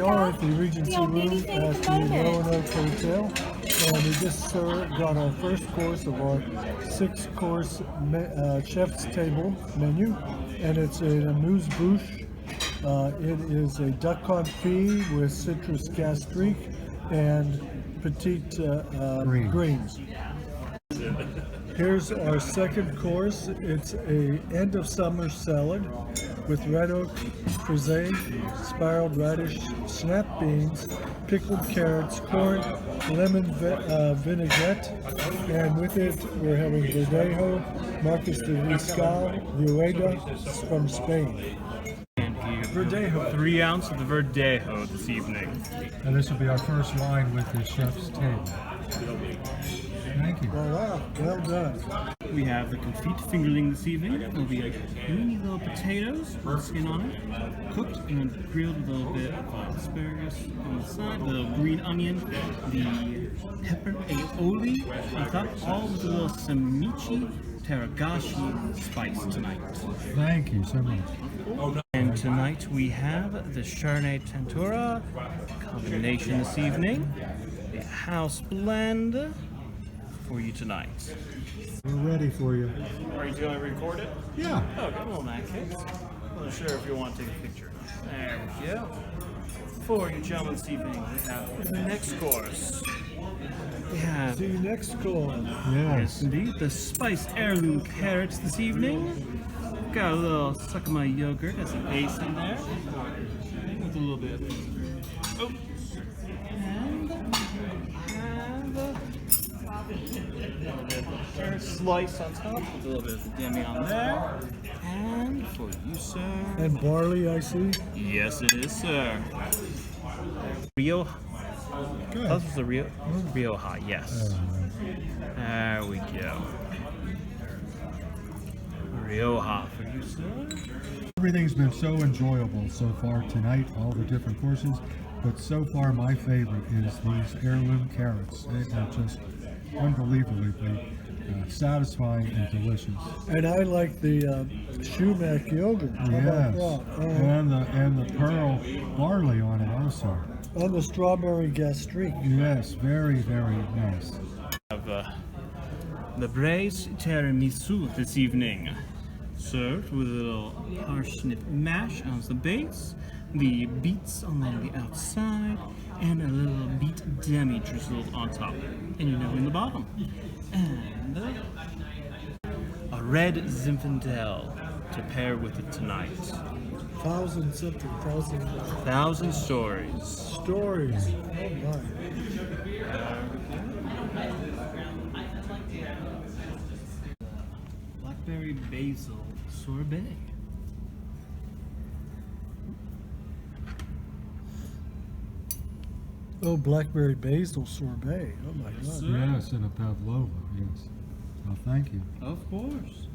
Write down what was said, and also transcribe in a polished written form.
are at the Regency Room at the Roanoke Hotel, and we just got our first course of our 6-course chef's table menu, and it's an amuse-bouche. It is a duck confit with citrus gastrique and petite greens. Here's our second course. It's a end of summer salad with red oak, frisee, spiraled radish, snap beans, pickled carrots, corn, lemon vinaigrette, and with it we're having verdejo, Marcus de Riscal, Rueda from Spain. Verdejo. 3 ounces of the Verdejo this evening. And this will be our first line with the chef's table. Thank you. Wow, well done. We have the confit fingerling this evening. It'll be like mini little potatoes with the skin on it, cooked and then grilled with a little bit of asparagus on the side, the green onion, the pepper aioli on top, all with a little samichi teragashi spice tonight. Thank you so much. And tonight we have the Chardonnay Tempura combination this evening, a house blend for you tonight. We're ready for you. Are you going to record it? Yeah. Okay, well in that case, I'm not sure if you want to take a picture. There we go. For you gentlemen this evening, we have the next course. We have, See you next course. yes indeed, the spiced heirloom carrots this evening. Got a little Sakama yogurt as a base in there, with a little bit. Oh, and have carrot slice on top with a little bit of demi on there. And for you, sir. And barley, I see. Yes, it is, sir. Rioja. Good. That was the Rioja, yes. There we go. Rioja for you, sir. Everything's been so enjoyable so far tonight, all the different courses, but so far my favorite is these heirloom carrots. They are just unbelievably satisfying and delicious. And I like the sumac yogurt. How Yes, about that? and the pearl barley on it also. And the strawberry gastrique. Yes, very, very nice. We have the braised tiramisu this evening, served with a little parsnip mash on the base, the beets on the outside, and a little beet demi drizzled on top, and you know in the bottom. And a red Zinfandel to pair with it tonight. 1,000 something, 1,000 stories. stories. Oh my. Blackberry basil sorbet. Oh, blackberry basil sorbet. Oh my God. Sir. Yes, and a pavlova, yes. Well, thank you. Of course.